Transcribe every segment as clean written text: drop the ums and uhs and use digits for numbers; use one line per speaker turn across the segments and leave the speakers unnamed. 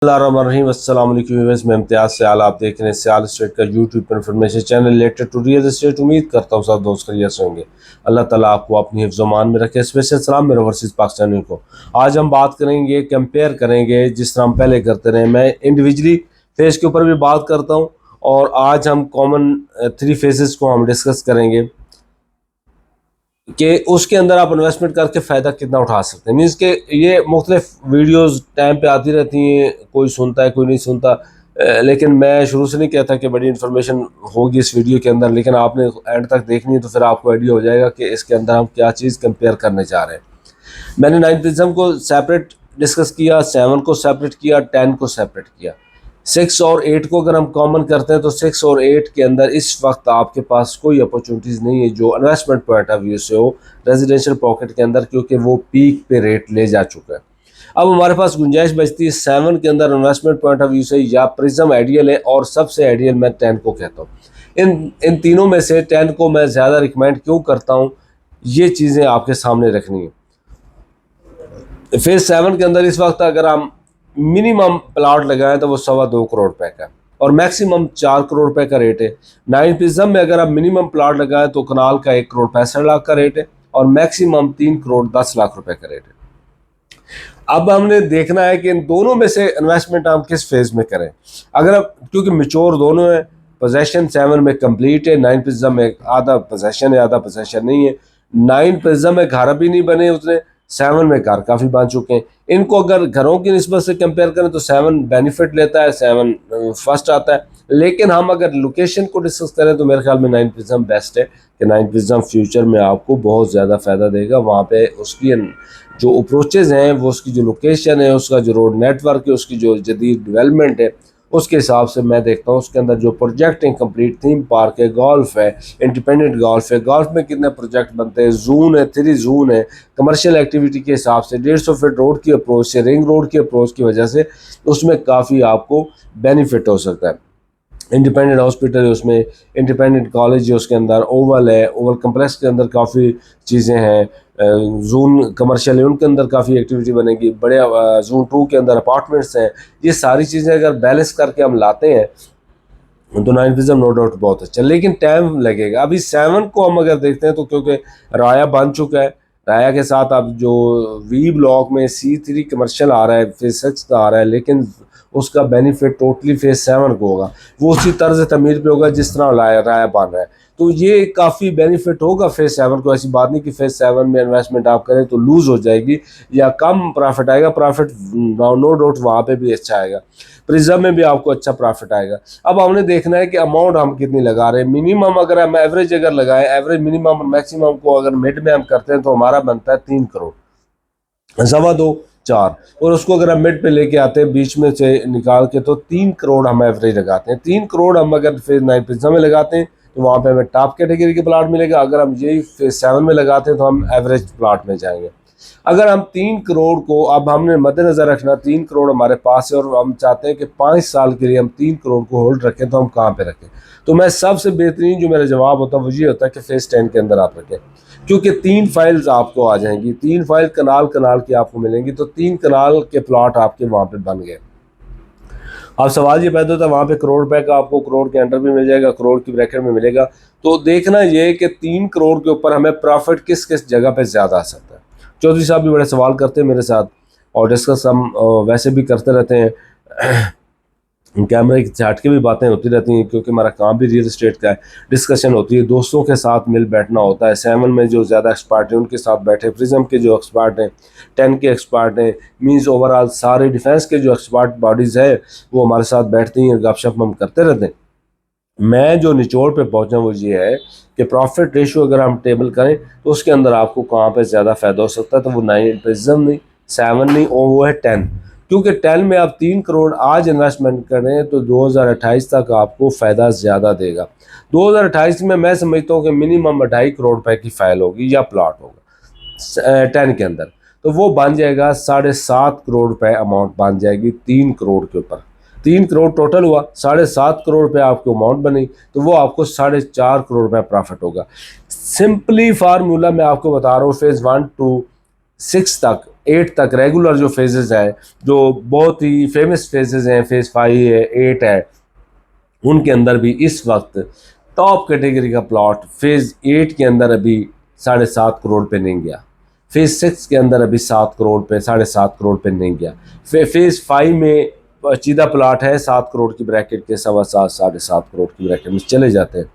अस्सलाम वालेकुम व्यूअर्स, मैं इम्तियाज़ सयाल, आप देख रहे हैं सयाल स्टेट का यूट्यूब पर information channel related to real estate. उम्मीद करता हूँ सब दोस्त खैरियत से होंगे। अल्लाह ताला आपको अपनी हिफ्ज़-ओ-मान में रखे। स्पेशल सलाम मेरे ओवरसीज़ पाकिस्तानियों को। आज हम बात करेंगे, कंपेयर करेंगे जिस तरह हम पहले करते रहे। मैं इंडिविजुअली फेज़ के ऊपर भी बात करता हूँ और आज हम कॉमन 3 फेजेस को हम डिस्कस करेंगे कि उसके अंदर आप इन्वेस्टमेंट करके फ़ायदा कितना उठा सकते हैं। मीन्स के ये मुख्तलिफ वीडियोस टाइम पे आती रहती हैं, कोई सुनता है कोई नहीं सुनता, लेकिन मैं शुरू से नहीं कहता कि बड़ी इन्फॉर्मेशन होगी इस वीडियो के अंदर, लेकिन आपने एंड तक देखनी है तो फिर आपको आइडिया हो जाएगा कि इसके अंदर हम क्या चीज़ कंपेयर करने जा रहे हैं। मैंने 9 प्रिज्म को सेपरेट डिस्कस किया, 7 को सेपरेट किया, 10 को सेपरेट किया। 6 और 8 को अगर हम कॉमन करते हैं तो 6 और 8 के अंदर इस वक्त आपके पास कोई अपॉर्चुनिटीज़ नहीं है जो इन्वेस्टमेंट पॉइंट ऑफ व्यू से हो रेजिडेंशियल पॉकेट के अंदर, क्योंकि वो पीक पे रेट ले जा चुका है। अब हमारे पास गुंजाइश बचती है 7 के अंदर इन्वेस्टमेंट पॉइंट ऑफ व्यू से, या प्रिज्म आइडियल है और सबसे आइडियल मैं 10 को कहता हूँ। इन तीनों में से 10 को मैं ज़्यादा रिकमेंड क्यों करता हूँ, ये चीज़ें आपके सामने रखनी है। फेज 7 के अंदर इस वक्त अगर हम मिनिमम प्लाट लगाएं तो वो 2.25 करोड़ रुपए का है और मैक्सिमम 4 करोड़ रुपए का रेट है। 9 प्रिज्म में अगर आप मिनिमम प्लाट लगाएं तो कनाल का 1 करोड़ 65 लाख का रेट है और मैक्सिमम 3 करोड़ 10 लाख रुपए का रेट है। अब हमने देखना है कि इन दोनों में से इन्वेस्टमेंट हम किस फेज में करें। अगर आप, क्योंकि मैच्योर दोनों है, पोजेशन 7 में कंप्लीट है, 9 प्रिज्म में आधा पोजेशन है आधा पोजेशन नहीं है। 9 प्रिज्म में घर भी नहीं बने उतने, 7 में घर काफ़ी बन चुके हैं। इनको अगर घरों की निस्बत से कंपेयर करें तो 7 बेनिफिट लेता है, 7 फर्स्ट आता है। लेकिन हम अगर लोकेशन को डिस्कस करें तो मेरे ख्याल में 9 प्रिज्म बेस्ट है कि 9 प्रिज्म फ्यूचर में आपको बहुत ज़्यादा फ़ायदा देगा। वहाँ पे उसकी जो अप्रोचेज़ हैं, वो उसकी जो लोकेशन है, उसका जो रोड नेटवर्क है, उसकी जो जदीद डेवलपमेंट है, उसके हिसाब से मैं देखता हूँ उसके अंदर जो प्रोजेक्ट हैं, कंप्लीट थीम पार्क है, गोल्फ है, इंडिपेंडेंट गोल्फ है, गोल्फ में कितने प्रोजेक्ट बनते हैं, जून है, 3 जून है, कमर्शियल एक्टिविटी के हिसाब से 150 फीट रोड की अप्रोच से, रिंग रोड की अप्रोच की वजह से उसमें काफ़ी आपको बेनिफिट हो सकता है। इंडिपेंडेंट हॉस्पिटल है उसमें, इंडिपेंडेंट कॉलेज है उसके अंदर, ओवल है, ओवल कम्प्लेक्स के अंदर काफ़ी चीज़ें हैं, जून कमर्शियल है उनके अंदर काफ़ी एक्टिविटी बनेगी, बड़े जून 2 के अंदर अपार्टमेंट्स हैं। ये सारी चीज़ें अगर बैलेंस करके हम लाते हैं तो 9 प्रिज्म नो डाउट बहुत अच्छा, लेकिन टाइम लगेगा। अभी 7 को हम अगर देखते हैं तो क्योंकि राया बन चुका है, राया के साथ अब जो वी ब्लॉक में C3 कमर्शियल आ रहा है, फेज 6 का आ रहा है, लेकिन उसका बेनिफिट टोटली फेज 7 को होगा, वो उसी तर्ज तमीर पे होगा जिस तरह राया बन रहा है। तो ये काफ़ी बेनिफिट होगा फेज 7 को। ऐसी बात नहीं कि फेज 7 में इन्वेस्टमेंट आप करें तो लूज़ हो जाएगी या कम प्रॉफिट आएगा, प्रॉफिट नो डाउट वहाँ पे भी अच्छा आएगा, प्रिज्म में भी आपको अच्छा प्रॉफिट आएगा। अब हमने देखना है कि अमाउंट हम कितनी लगा रहे हैं। मिनिमम अगर हम एवरेज अगर लगाएं, एवरेज मिनिमम और मैक्सिमम को अगर मिड में हम करते हैं तो हमारा बनता है 3 करोड़ 2.25 4, और उसको अगर हम मिड पे लेके आते हैं बीच में से निकाल के तो 3 करोड़ हम एवरेज लगाते हैं। 3 करोड़ हम अगर फेज 9 प्रिज्म में लगाते हैं तो वहाँ पे हमें टॉप कैटेगरी के प्लाट मिलेगा। अगर हम यही फेज 7 में लगाते हैं तो हम एवरेज प्लाट में जाएंगे। अगर हम 3 करोड़ को, अब हमने मद्देनज़र रखना 3 करोड़ हमारे पास है और हम चाहते हैं कि 5 साल के लिए हम 3 करोड़ को होल्ड रखें, तो हम कहाँ पे रखें? तो मैं सबसे बेहतरीन जो मेरा जवाब होता है वो ये होता है कि फेज 10 के अंदर आप रखें, क्योंकि 3 फाइल्स आपको आ जाएंगी, 3 फाइल कनाल की आपको मिलेंगी, तो 3 कनाल के प्लाट आपके वहाँ पे बन गए। अब सवाल ये पैदा होता है वहाँ पे करोड़ रुपए का आपको करोड़ के अंडर भी मिल जाएगा, करोड़ की ब्रैकेट में मिलेगा। तो देखना ये कि 3 करोड़ के ऊपर हमें प्रॉफिट किस किस जगह पे ज़्यादा आ सकता है। चौधरी साहब भी बड़े सवाल करते हैं मेरे साथ और डिस्कस हम वैसे भी करते रहते हैं, कैमरे से हट के भी बातें होती रहती हैं क्योंकि हमारा काम भी रियल एस्टेट का है। डिस्कशन होती है, दोस्तों के साथ मिल बैठना होता है। 7 में जो ज़्यादा एक्सपर्ट हैं उनके साथ बैठे, प्रिज्म के जो एक्सपर्ट हैं, 10 के एक्सपर्ट हैं, मीन्स ओवरऑल सारे डिफेंस के जो एक्सपर्ट बॉडीज़ है वो हमारे साथ बैठती हैं, गपशप हम करते रहते हैं। मैं जो निचोड़ पे पहुंचा वो ये है कि प्रॉफिट रेशियो अगर हम टेबल करें तो उसके अंदर आपको कहाँ पे ज़्यादा फ़ायदा हो सकता है, तो वो 9 प्रिज्म नहीं, 7 नहीं, और वो है 10। क्योंकि 10 में आप 3 करोड़ आज इन्वेस्टमेंट करें तो 2028 तक आपको फ़ायदा ज़्यादा देगा। 2028 में मैं समझता हूँ कि मिनिमम 2.5 करोड़ रुपए की फाइल होगी या प्लाट होगा 10 के अंदर, तो वो बन जाएगा 7.5 करोड़ रुपए अमाउंट बन जाएगी 3 करोड़ के ऊपर। 3 करोड़ टोटल हुआ, 7.5 करोड़ रुपए आपको अमाउंट बनी, तो वो आपको 4.5 करोड़ रुपए प्रॉफिट होगा। सिंपली फार्मूला मैं आपको बता रहा हूँ, फेज़ 1 to 6 तक 8 तक रेगुलर जो फेजेस हैं, जो बहुत ही फेमस फेजेस हैं, फेज 5 है, 8 है, उनके अंदर भी इस वक्त टॉप कैटेगरी का प्लॉट फेज 8 के अंदर अभी 7.5 करोड़ पे नहीं गया, फेज 6 के अंदर अभी 7 करोड़ पे 7.5 करोड़ पे नहीं गया, फेज 5 में चीदा प्लाट है 7 करोड़ की ब्रैकेट के 7.25 7.5 करोड़ की ब्रैकेट में चले जाते हैं।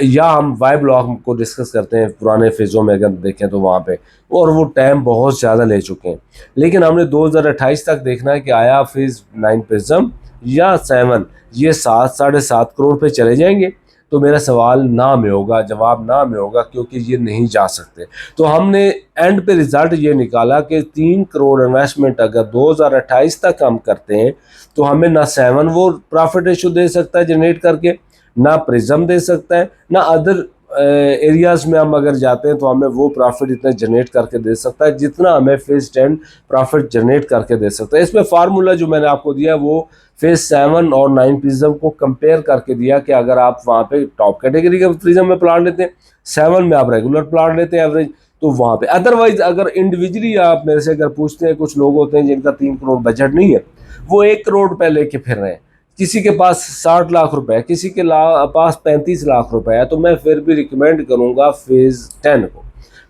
या हम वाई ब्लॉक को डिस्कस करते हैं पुराने फेज़ों में अगर देखें तो वहाँ पे, और वो टाइम बहुत ज़्यादा ले चुके हैं, लेकिन हमने 2028 तक देखना है कि आया फेज़ 9 प्रिज्म या 7 ये 7-7.5 करोड़ पे चले जाएंगे। तो मेरा सवाल ना में होगा, जवाब ना में होगा, क्योंकि ये नहीं जा सकते। तो हमने एंड पे रिज़ल्ट ये निकाला कि 3 करोड़ इन्वेस्टमेंट अगर 2028 तक हम करते हैं तो हमें ना 7 वो प्रॉफिट रेशो दे सकता है जनरेट करके, ना प्रिज्म दे सकता है, ना अदर एरियाज़ में हम अगर जाते हैं तो हमें वो प्रॉफिट इतना जनरेट करके दे सकता है जितना हमें फेज 10 प्रॉफिट जनरेट करके दे सकता है। इसमें फार्मूला जो मैंने आपको दिया वो फेज 7 और 9 प्रिज्म को कंपेयर करके दिया कि अगर आप वहाँ पे टॉप कैटेगरी के प्रिज्म में प्लाट लेते हैं, 7 में आप रेगुलर प्लाट लेते हैं एवरेज, तो वहाँ पे अदरवाइज अगर इंडिविजुअली आप मेरे से अगर पूछते हैं, कुछ लोग होते हैं जिनका 3 करोड़ बजट नहीं है, वो 1 करोड़ रुपए लेके फिर रहे हैं, किसी के पास 60 लाख रुपए, किसी के पास 35 लाख रुपए है, तो मैं फिर भी रिकमेंड करूंगा फेज 10 को।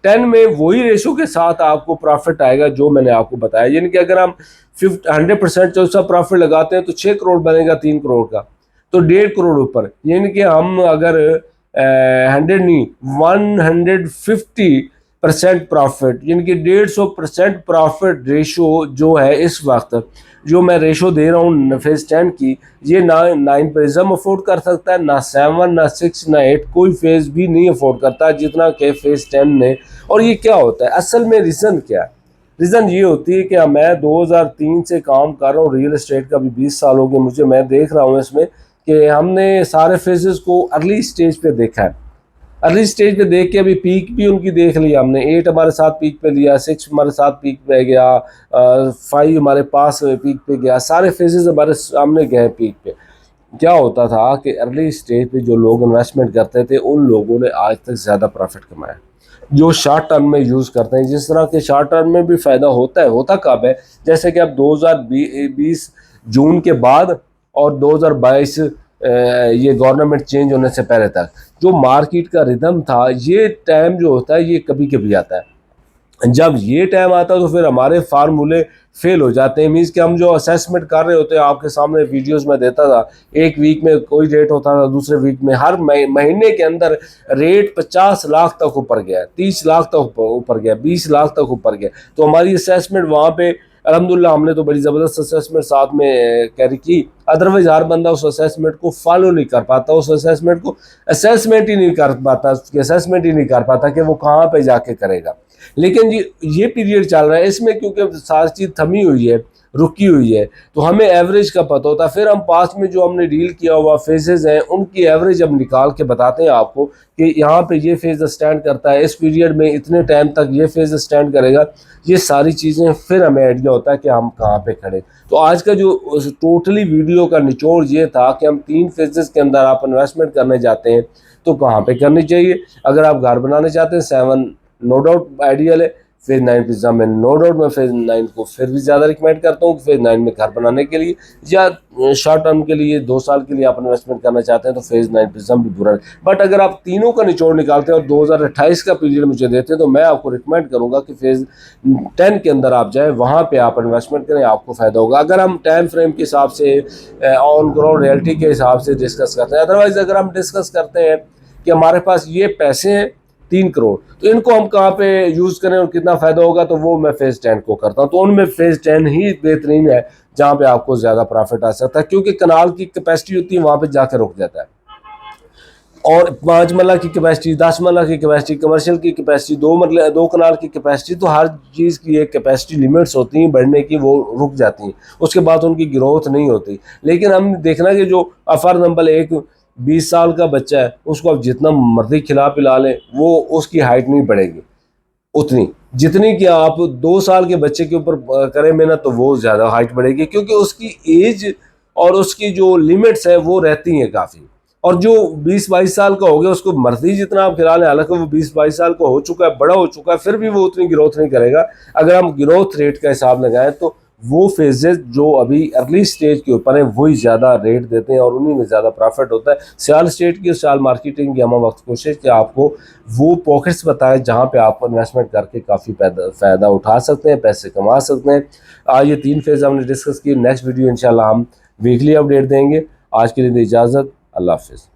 10 में वही रेशो के साथ आपको प्रॉफिट आएगा जो मैंने आपको बताया, यानी कि अगर हम 100% जो सा प्रॉफिट लगाते हैं तो 6 करोड़ बनेगा 3 करोड़ का, तो 1.5 करोड़ ऊपर, यानी कि हम अगर 100 नहीं 150% प्रॉफिट, यानी कि 150% प्रॉफिट रेशो जो है इस वक्त जो मैं रेशो दे रहा हूँ फेज 10 की, ये ना 9 प्रिज्म अफोर्ड कर सकता है, ना 7 ना 6 ना 8, कोई फेज भी नहीं अफोर्ड करता जितना कि फेज 10 ने। और ये क्या होता है असल में, रीज़न क्या है? रीज़न ये होती है कि मैं 2003 से काम कर रहा हूँ रियल एस्टेट का, भी 20 साल हो गए मुझे, मैं देख रहा हूँ इसमें कि हमने सारे फेजेस को अर्ली स्टेज पे देखा है। अर्ली स्टेज पे देख के अभी पीक भी उनकी देख लिया हमने, 8 हमारे साथ पीक पे लिया, 6 हमारे साथ पीक पे गया, 5 हमारे पास पीक पे गया, सारे फेजेस हमारे सामने गए पीक पे। क्या होता था कि अर्ली स्टेज पे जो लोग इन्वेस्टमेंट करते थे उन लोगों ने आज तक ज़्यादा प्रॉफिट कमाया। जो शॉर्ट टर्म में यूज़ करते हैं, जिस तरह के शॉर्ट टर्म में भी फ़ायदा होता है, होता कब है, जैसे कि अब 2020 जून के बाद और 2022 ये गवर्नमेंट चेंज होने से पहले तक जो मार्केट का रिदम था, ये टाइम जो होता है ये कभी कभी आता है। जब ये टाइम आता है तो फिर हमारे फार्मूले फेल हो जाते हैं। मीन्स कि हम जो असेसमेंट कर रहे होते हैं, आपके सामने वीडियोस में देता था, एक वीक में कोई रेट होता था, दूसरे वीक में हर महीने के अंदर रेट 50 लाख तक ऊपर गया, 30 लाख तक ऊपर गया, 20 लाख तक ऊपर गया। तो हमारी असेसमेंट वहाँ पे अल्हम्दुलिल्लाह हमने तो बड़ी ज़बरदस्त असेसमेंट साथ में कैरी की। अदरवाइज हर बंदा उस असेसमेंट को फॉलो नहीं कर पाता, उस असेसमेंट को असेसमेंट ही नहीं कर पाता, उसकी असेसमेंट ही नहीं कर पाता कि वो कहाँ पे जाके करेगा। लेकिन ये पीरियड चल रहा है, इसमें क्योंकि सारी चीज़ थमी हुई है, रुकी हुई है, तो हमें एवरेज का पता होता है। फिर हम पास में जो हमने डील किया हुआ फेजेस हैं उनकी एवरेज हम निकाल के बताते हैं आपको कि यहाँ पे ये फेज स्टैंड करता है, इस पीरियड में इतने टाइम तक ये फेज स्टैंड करेगा। ये सारी चीज़ें फिर हमें आइडिया होता है कि हम कहाँ पे खड़े। तो आज का जो टोटली वीडियो का निचोड़ ये था कि हम 3 फेजेस के अंदर आप इन्वेस्टमेंट करने जाते हैं तो कहाँ पे करनी चाहिए। अगर आप घर बनाने चाहते हैं 7 नो डाउट आइडियल है, फेज 9 पिज्जा में नो डाउट मैं फेज 9 को फिर भी ज़्यादा रिकमेंड करता हूँ कि फेज 9 में घर बनाने के लिए या शॉर्ट टर्म के लिए 2 साल के लिए आप इन्वेस्टमेंट करना चाहते हैं तो फेज 9 पिज्जा भी बुरा नहीं। बट अगर आप तीनों का निचोड़ निकालते हैं और 2028 का पीरियड मुझे देते हैं तो मैं आपको रिकमेंड करूँगा कि फेज 10 के अंदर आप जाएँ, वहाँ पर आप इन्वेस्टमेंट करें, आपको फ़ायदा होगा। अगर हम टाइम फ्रेम के हिसाब से ऑन ग्राउंड रियलिटी के हिसाब से डिस्कस करते हैं, अदरवाइज़ अगर हम डिस्कस करते हैं कि हमारे पास ये पैसे हैं 3 करोड़, तो इनको हम कहाँ पे यूज़ करें और कितना फ़ायदा होगा, तो वो मैं फेज़ 10 को करता हूँ। तो उनमें फेज़ 10 ही बेहतरीन है जहाँ पे आपको ज़्यादा प्रॉफिट आ सकता है, क्योंकि कनाल की कैपेसिटी होती है वहाँ पे जाकर रुक जाता है। और 5 मरला की कैपेसिटी, 10 मरला की कैपेसिटी, कमर्शियल की कैपेसिटी, 2 कनाल की कैपेसिटी, तो हर चीज़ की एक कैपेसिटी लिमिट्स होती हैं बढ़ने की, वो रुक जाती हैं, उसके बाद उनकी ग्रोथ नहीं होती। लेकिन हम देखना कि जो फॉर एग्जाम्पल एक 20 साल का बच्चा है, उसको आप जितना मर्जी खिला पिला लें वो उसकी हाइट नहीं बढ़ेगी उतनी जितनी कि आप 2 साल के बच्चे के ऊपर करें मेहनत, तो वो ज़्यादा हाइट बढ़ेगी, क्योंकि उसकी एज और उसकी जो लिमिट्स है वो रहती हैं काफ़ी। और जो 20-22 साल का हो गया उसको मर्जी जितना आप खिला लें, हालांकि वो 20-22 साल का हो चुका है, बड़ा हो चुका है, फिर भी वो उतनी ग्रोथ नहीं करेगा। अगर हम ग्रोथ रेट का हिसाब लगाएं तो वो फेजेस जो अभी अर्ली स्टेज के ऊपर हैं वही ज़्यादा रेट देते हैं और उन्हीं में ज़्यादा प्रॉफिट होता है। सियाल स्टेट की, सियाल मार्केटिंग की हम वक्त कोशिश कि आपको वो पॉकेट्स बताएं जहाँ पे आप इन्वेस्टमेंट करके काफ़ी फ़ायदा उठा सकते हैं, पैसे कमा सकते हैं। आज ये 3 फेज़ हमने डिस्कस किए। नेक्स्ट वीडियो इंशाल्लाह हम वीकली अपडेट देंगे। आज के लिए इजाज़त, अल्लाह हाफिज़।